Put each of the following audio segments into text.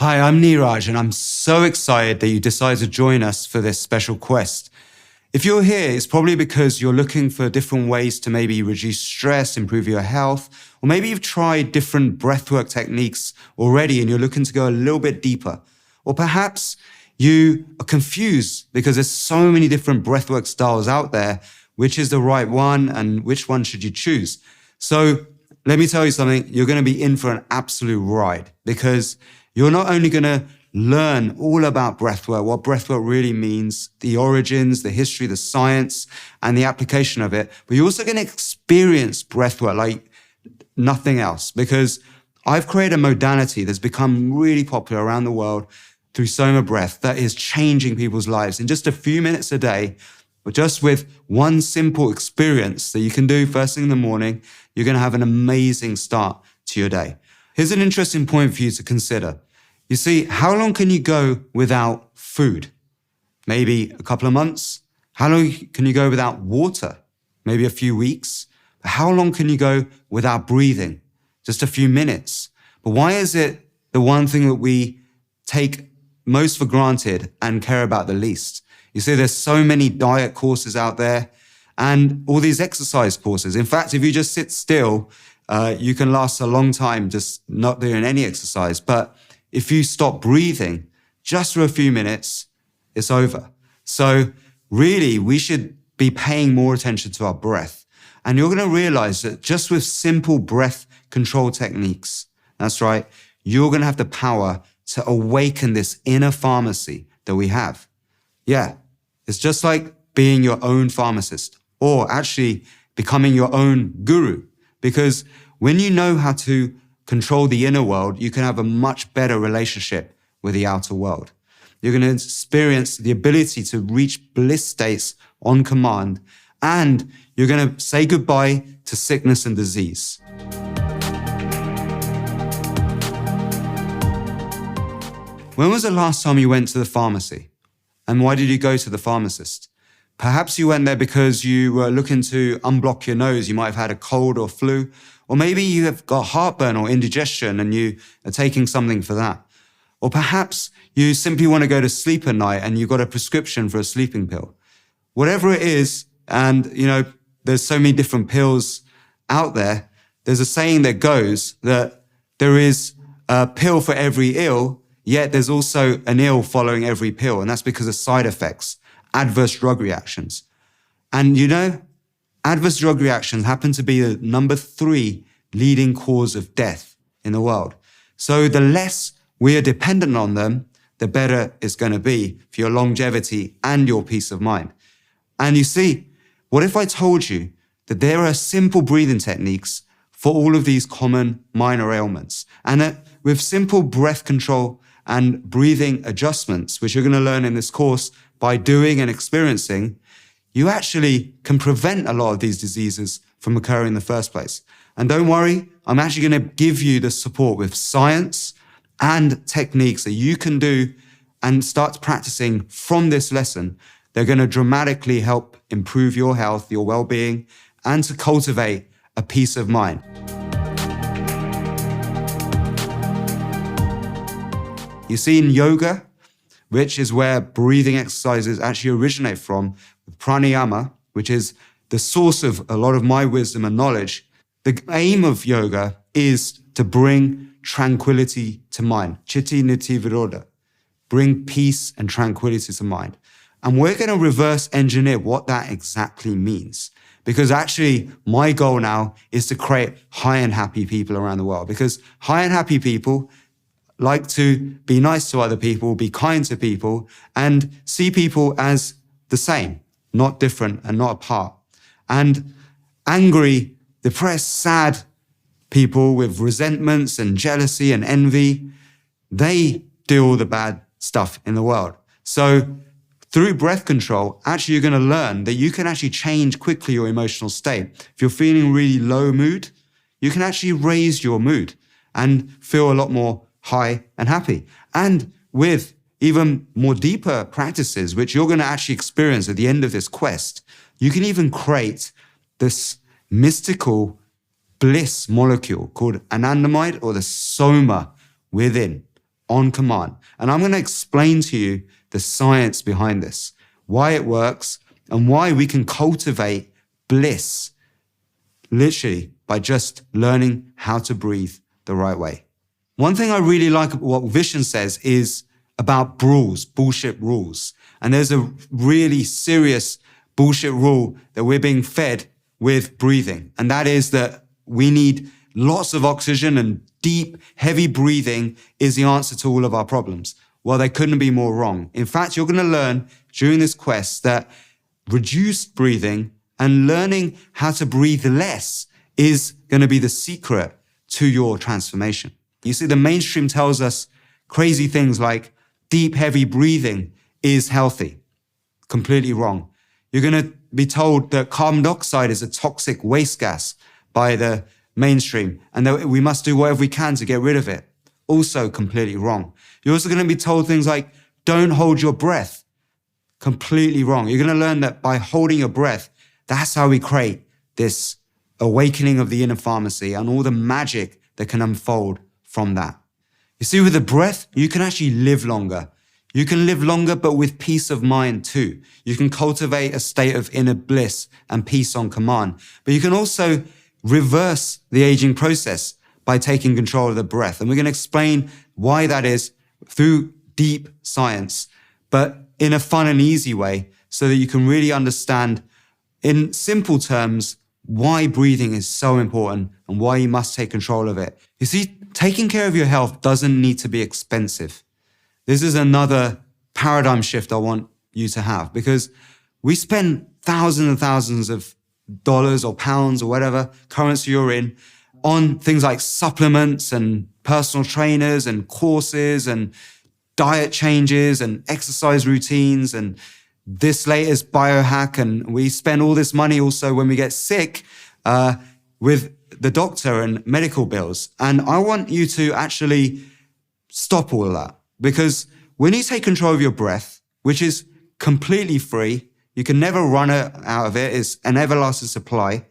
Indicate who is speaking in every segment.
Speaker 1: Hi, I'm Neeraj, and I'm so excited that you decided to join us for this special quest. If you're here, it's probably because you're looking for different ways to maybe reduce stress, improve your health, or maybe you've tried different breathwork techniques already and you're looking to go a little bit deeper. Or perhaps you are confused because there's so many different breathwork styles out there. Which is the right one and which one should you choose? So let me tell you something, you're going to be in for an absolute ride because you're not only going to learn all about breathwork, what breathwork really means, the origins, the history, the science, and the application of it, but you're also going to experience breathwork like nothing else because I've created a modality that's become really popular around the world through Soma Breath that is changing people's lives in just a few minutes a day, but just with one simple experience that you can do first thing in the morning, you're going to have an amazing start to your day. Here's an interesting point for you to consider. You see, how long can you go without food? Maybe a couple of months. How long can you go without water? Maybe a few weeks. But how long can you go without breathing? Just a few minutes. But why is it the one thing that we take most for granted and care about the least? You see, there's so many diet courses out there and all these exercise courses. In fact, if you just sit still, you can last a long time just not doing any exercise. But if you stop breathing just for a few minutes, it's over. So really, we should be paying more attention to our breath. And you're going to realize that just with simple breath control techniques, that's right, you're going to have the power to awaken this inner pharmacy that we have. Yeah, it's just like being your own pharmacist or actually becoming your own guru. Because when you know how to control the inner world, you can have a much better relationship with the outer world. You're going to experience the ability to reach bliss states on command, and you're going to say goodbye to sickness and disease. When was the last time you went to the pharmacy? And why did you go to the pharmacist? Perhaps you went there because you were looking to unblock your nose. You might have had a cold or flu, or maybe you have got heartburn or indigestion and you are taking something for that. Or perhaps you simply want to go to sleep at night and you've got a prescription for a sleeping pill. Whatever it is, and there's so many different pills out there, there's a saying that goes that there is a pill for every ill, yet there's also an ill following every pill, and that's because of side effects, adverse drug reactions. And adverse drug reactions happen to be the number 3 leading cause of death in the world. So the less we are dependent on them, the better it's going to be for your longevity and your peace of mind. And you see, what if I told you that there are simple breathing techniques for all of these common minor ailments, and that with simple breath control and breathing adjustments, which you're going to learn in this course by doing and experiencing, you actually can prevent a lot of these diseases from occurring in the first place. And don't worry, I'm actually going to give you the support with science and techniques that you can do and start practicing from this lesson. They're going to dramatically help improve your health, your well-being, and to cultivate a peace of mind. You see, in yoga, which is where breathing exercises actually originate from, pranayama, which is the source of a lot of my wisdom and knowledge, the aim of yoga is to bring tranquility to mind. Chitti niti viroda. Bring peace and tranquility to mind. And we're going to reverse engineer what that exactly means. Because actually, my goal now is to create high and happy people around the world. Because high and happy people like to be nice to other people, be kind to people, and see people as the same, not different and not apart. And angry, depressed, sad people with resentments and jealousy and envy, they do all the bad stuff in the world. So through breath control, actually you're going to learn that you can actually change quickly your emotional state. If you're feeling really low mood, you can actually raise your mood and feel a lot more high and happy. And with even more deeper practices, which you're going to actually experience at the end of this quest, you can even create this mystical bliss molecule called anandamide, or the soma within. on command. And I'm going to explain to you the science behind this, why it works, and why we can cultivate bliss literally by just learning how to breathe the right way. One thing I really like about what Vishen says is about bullshit rules. And there's a really serious bullshit rule that we're being fed with breathing. And that is that we need lots of oxygen, and deep, heavy breathing is the answer to all of our problems. Well, they couldn't be more wrong. In fact, you're going to learn during this quest that reduced breathing and learning how to breathe less is going to be the secret to your transformation. You see, the mainstream tells us crazy things like deep, heavy breathing is healthy. Completely wrong. You're going to be told that carbon dioxide is a toxic waste gas by the mainstream, and that we must do whatever we can to get rid of it. Also completely wrong. You're also going to be told things like, don't hold your breath. Completely wrong. You're going to learn that by holding your breath, that's how we create this awakening of the inner pharmacy and all the magic that can unfold from that. You see, with the breath, you can actually live longer. You can live longer, but with peace of mind too. You can cultivate a state of inner bliss and peace on command. But you can also reverse the aging process by taking control of the breath. And we're going to explain why that is through deep science, but in a fun and easy way, so that you can really understand in simple terms why breathing is so important and why you must take control of it. You see, taking care of your health doesn't need to be expensive. This is another paradigm shift I want you to have, because we spend thousands and thousands of dollars or pounds or whatever currency you're in on things like supplements and personal trainers and courses and diet changes and exercise routines and this latest biohack. And we spend all this money also when we get sick with the doctor and medical bills. And I want you to actually stop all of that, because when you take control of your breath, which is completely free, you can never run out of it. It's an everlasting supply.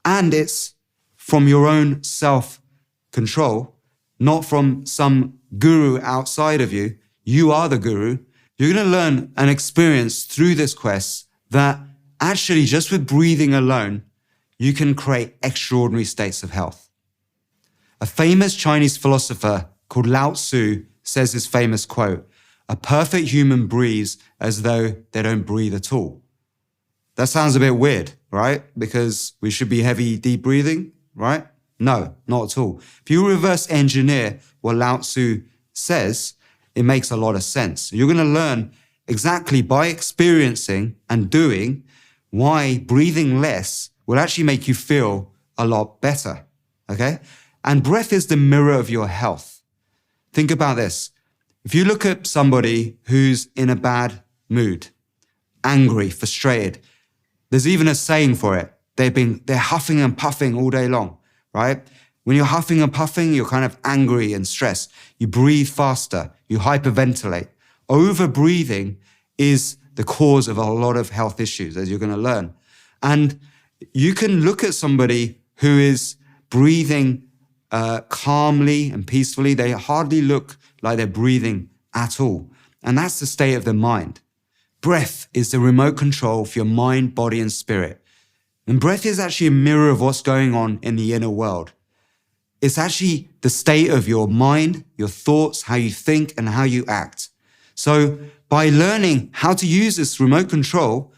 Speaker 1: And it's from your own self-control, not from some guru outside of you. You are the guru. You're going to learn and experience through this quest that actually just with breathing alone, you can create extraordinary states of health. A famous Chinese philosopher called Lao Tzu says this famous quote, "A perfect human breathes as though they don't breathe at all." That sounds a bit weird, right? Because we should be heavy, deep breathing, right? No, not at all. If you reverse engineer what Lao Tzu says, it makes a lot of sense. You're going to learn exactly by experiencing and doing why breathing less will actually make you feel a lot better, okay? And breath is the mirror of your health. Think about this. If you look at somebody who's in a bad mood, angry, frustrated, there's even a saying for it. They're huffing and puffing all day long, right? When you're huffing and puffing, you're kind of angry and stressed. You breathe faster. You hyperventilate. Over-breathing is the cause of a lot of health issues, as you're going to learn. And you can look at somebody who is breathing calmly and peacefully. They hardly look like they're breathing at all. And that's the state of the mind. Breath is the remote control for your mind, body, and spirit. And breath is actually a mirror of what's going on in the inner world. It's actually the state of your mind, your thoughts, how you think, and how you act. So by learning how to use this remote control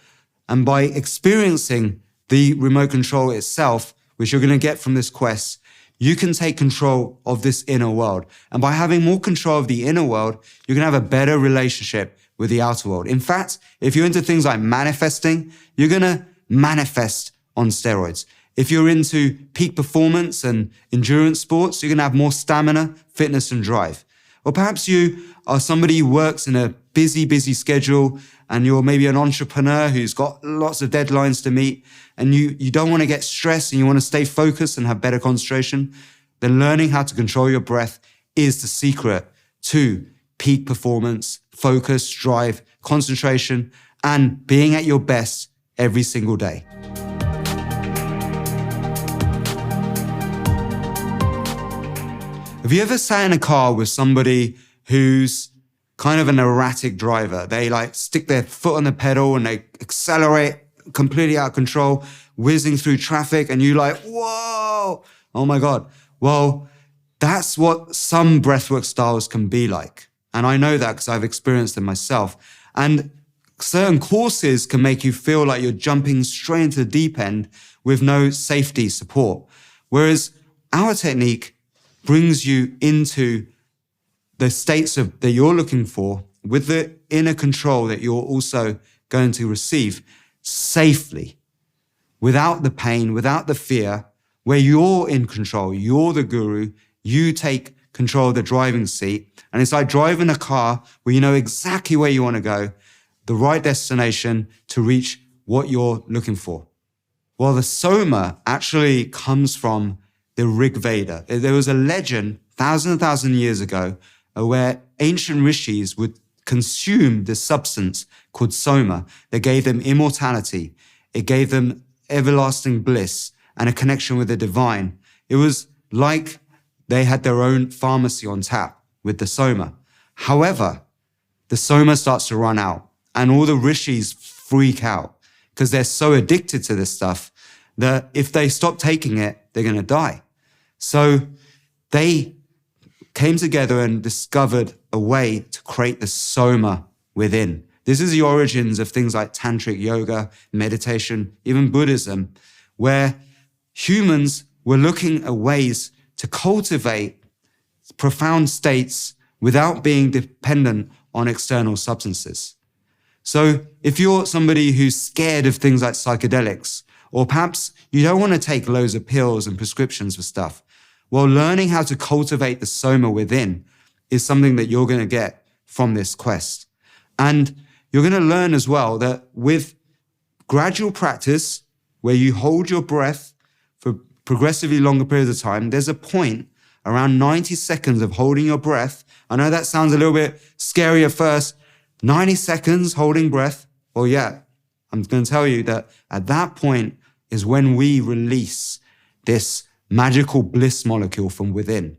Speaker 1: and by experiencing the remote control itself, which you're going to get from this quest, you can take control of this inner world. And by having more control of the inner world, you're going to have a better relationship with the outer world. In fact, if you're into things like manifesting, you're going to manifest on steroids. If you're into peak performance and endurance sports, you're going to have more stamina, fitness, and drive. Or perhaps you are somebody who works in a busy schedule and you're maybe an entrepreneur who's got lots of deadlines to meet and you don't want to get stressed and you want to stay focused and have better concentration. Then learning how to control your breath is the secret to peak performance, focus, drive, concentration, and being at your best every single day. Have you ever sat in a car with somebody who's kind of an erratic driver. They like stick their foot on the pedal and they accelerate completely out of control, whizzing through traffic, and you're like, whoa, oh my God. Well, that's what some breathwork styles can be like. And I know that because I've experienced them myself. And certain courses can make you feel like you're jumping straight into the deep end with no safety support. Whereas our technique brings you into the states that you're looking for with the inner control that you're also going to receive safely, without the pain, without the fear, where you're in control, you're the guru, you take control of the driving seat. And it's like driving a car where you know exactly where you want to go, the right destination to reach what you're looking for. Well, the Soma actually comes from the Rig Veda. There was a legend thousands and years ago where ancient rishis would consume this substance called Soma that gave them immortality. It gave them everlasting bliss and a connection with the divine. It was like they had their own pharmacy on tap with the Soma. However, the Soma starts to run out and all the rishis freak out because they're so addicted to this stuff that if they stop taking it, they're going to die. So they came together and discovered a way to create the Soma within. This is the origins of things like tantric yoga, meditation, even Buddhism, where humans were looking at ways to cultivate profound states without being dependent on external substances. So if you're somebody who's scared of things like psychedelics, or perhaps you don't want to take loads of pills and prescriptions for stuff, well, learning how to cultivate the Soma within is something that you're going to get from this quest. And you're going to learn as well that with gradual practice, where you hold your breath for progressively longer periods of time, there's a point around 90 seconds of holding your breath. I know that sounds a little bit scary at first. 90 seconds holding breath. Well, yeah, I'm going to tell you that at that point is when we release this magical bliss molecule from within.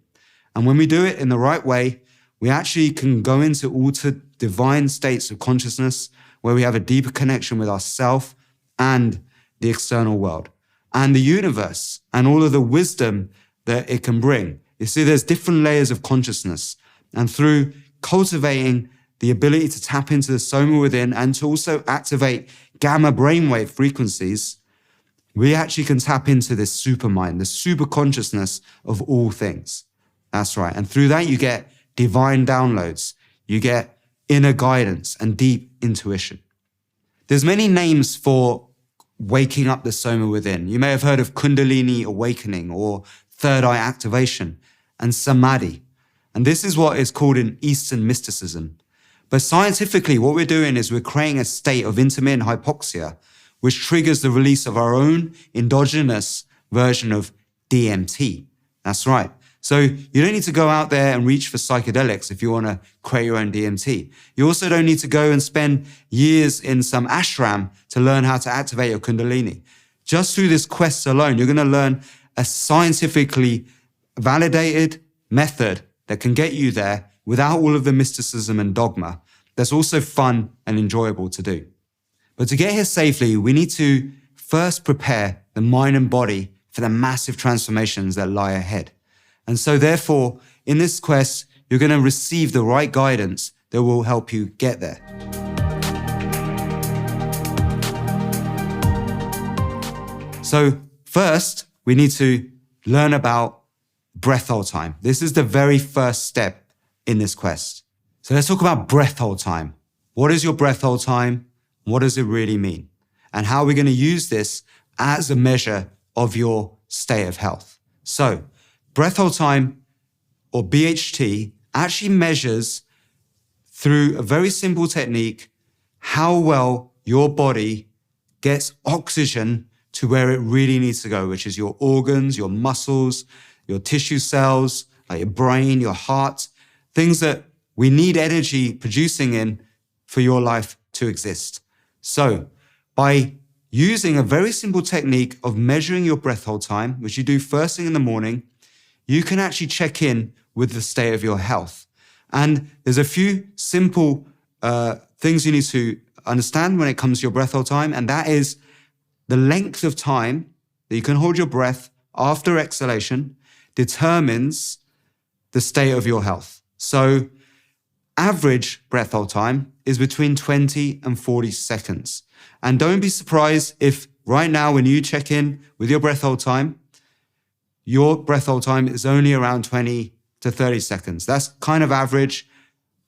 Speaker 1: And when we do it in the right way, we actually can go into altered divine states of consciousness where we have a deeper connection with ourself and the external world and the universe and all of the wisdom that it can bring. You see, there's different layers of consciousness. And through cultivating the ability to tap into the Soma within and to also activate gamma brainwave frequencies, we actually can tap into this super mind, the super consciousness of all things. That's right. And through that, you get divine downloads. You get inner guidance and deep intuition. There's many names for waking up the Soma within. You may have heard of Kundalini awakening or third eye activation and Samadhi. And this is what is called in Eastern mysticism. But scientifically, what we're doing is we're creating a state of intermittent hypoxia, which triggers the release of our own endogenous version of DMT. That's right. So you don't need to go out there and reach for psychedelics if you want to create your own DMT. You also don't need to go and spend years in some ashram to learn how to activate your Kundalini. Just through this quest alone, you're going to learn a scientifically validated method that can get you there without all of the mysticism and dogma. That's also fun and enjoyable to do. But to get here safely, we need to first prepare the mind and body for the massive transformations that lie ahead. And so therefore, in this quest, you're going to receive the right guidance that will help you get there. So first, we need to learn about breath hold time. This is the very first step in this quest. So let's talk about breath hold time. What is your breath hold time? What does it really mean? And how are we going to use this as a measure of your state of health? So breath hold time, or BHT, actually measures through a very simple technique how well your body gets oxygen to where it really needs to go, which is your organs, your muscles, your tissue cells, like your brain, your heart, things that we need energy producing in for your life to exist. So by using a very simple technique of measuring your breath hold time, which you do first thing in the morning, you can actually check in with the state of your health. And there's a few simple things you need to understand when it comes to your breath hold time, and that is the length of time that you can hold your breath after exhalation determines the state of your health. So average breath hold time is between 20 and 40 seconds. And don't be surprised if right now when you check in with your breath hold time, your breath hold time is only around 20 to 30 seconds. That's kind of average,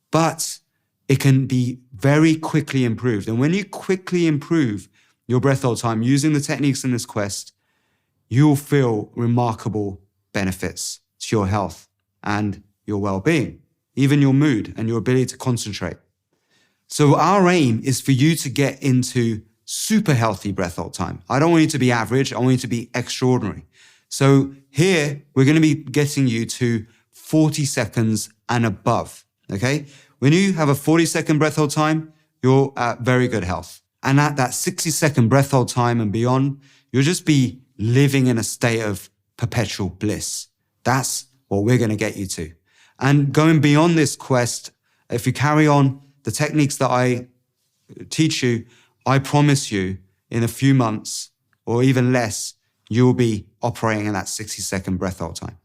Speaker 1: but it can be very quickly improved. And when you quickly improve your breath hold time using the techniques in this quest, you'll feel remarkable benefits to your health and your well-being, even your mood and your ability to concentrate. So our aim is for you to get into super healthy breath hold time. I don't want you to be average. I want you to be extraordinary. So here we're going to be getting you to 40 seconds and above. Okay. When you have a 40-second breath hold time, you're at very good health. And at that 60-second breath hold time and beyond, you'll just be living in a state of perpetual bliss. That's what we're going to get you to. And going beyond this quest, if you carry on the techniques that I teach you, I promise you in a few months or even less, you'll be operating in that 60-second breath hold time.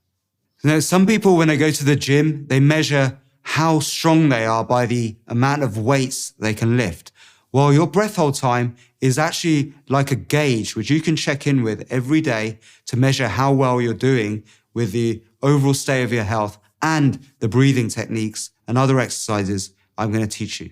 Speaker 1: Now, some people, when they go to the gym, they measure how strong they are by the amount of weights they can lift. Well, your breath hold time is actually like a gauge, which you can check in with every day to measure how well you're doing with the overall state of your health and the breathing techniques and other exercises I'm going to teach you.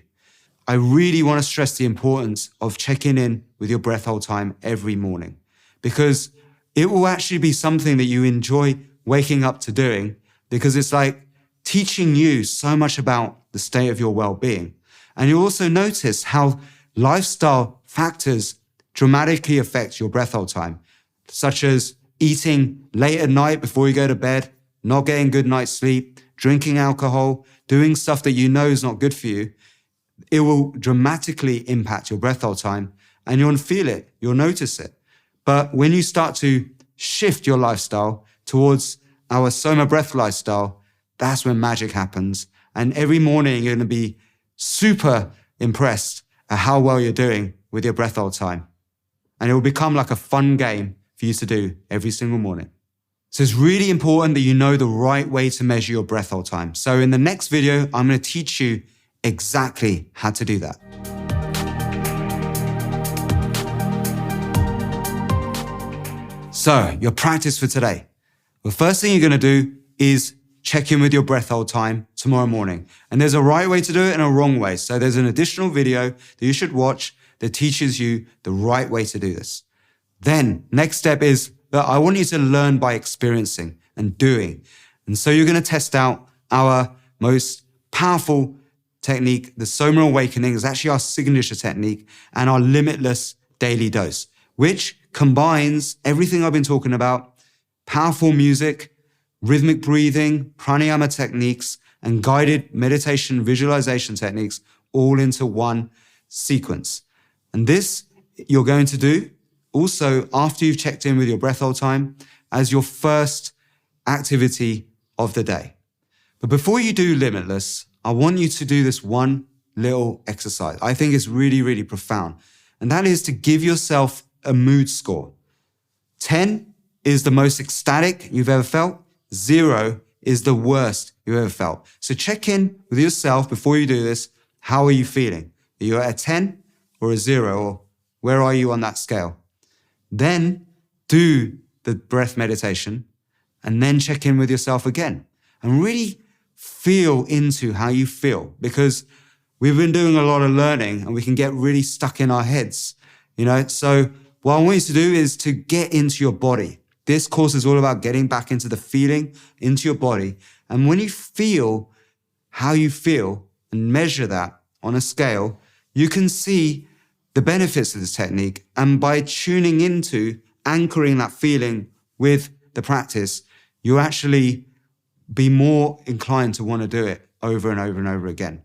Speaker 1: I really want to stress the importance of checking in with your breath hold time every morning, because it will actually be something that you enjoy waking up to doing, because it's like teaching you so much about the state of your well-being. And you'll also notice how lifestyle factors dramatically affect your breath hold time, such as eating late at night before you go to bed, not getting good night's sleep, drinking alcohol, doing stuff that you know is not good for you. It will dramatically impact your breath hold time, and you'll feel it, you'll notice it. But when you start to shift your lifestyle towards our Soma Breath lifestyle, that's when magic happens. And every morning you're going to be super impressed at how well you're doing with your breath hold time. And it will become like a fun game for you to do every single morning. So it's really important that you know the right way to measure your breath hold time. So in the next video, I'm going to teach you exactly how to do that. So your practice for today. The first thing you're going to do is check in with your breath hold time tomorrow morning. And there's a right way to do it and a wrong way. So there's an additional video that you should watch that teaches you the right way to do this. Then next step is that I want you to learn by experiencing and doing. And so you're going to test out our most powerful technique. The Soma Awakening is actually our signature technique and our limitless daily dose, which combines everything I've been talking about: powerful music, rhythmic breathing, pranayama techniques, and guided meditation visualization techniques all into one sequence. And this you're going to do also after you've checked in with your breath hold time as your first activity of the day. But before you do Limitless, I want you to do this one little exercise. I think it's really, really profound. And that is to give yourself a mood score. 10 is the most ecstatic you've ever felt. 0 is the worst you've ever felt. So check in with yourself before you do this. How are you feeling? Are you at a 10 or a 0? Or where are you on that scale? Then do the breath meditation and then check in with yourself again and really feel into how you feel, because we've been doing a lot of learning and we can get really stuck in our heads, So what I want you to do is to get into your body. This course is all about getting back into the feeling, into your body. And when you feel how you feel and measure that on a scale, you can see the benefits of this technique. And by tuning into anchoring that feeling with the practice, you actually be more inclined to want to do it over and over and over again,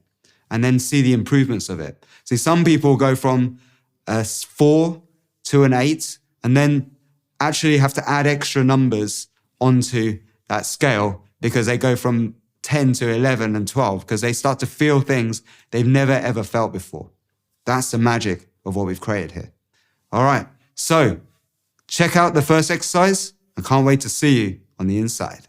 Speaker 1: and then see the improvements of it. See, some people go from a 4 to an 8 and then actually have to add extra numbers onto that scale because they go from 10 to 11 and 12 because they start to feel things they've never ever felt before. That's the magic of what we've created here. All right, so check out the first exercise. I can't wait to see you on the inside.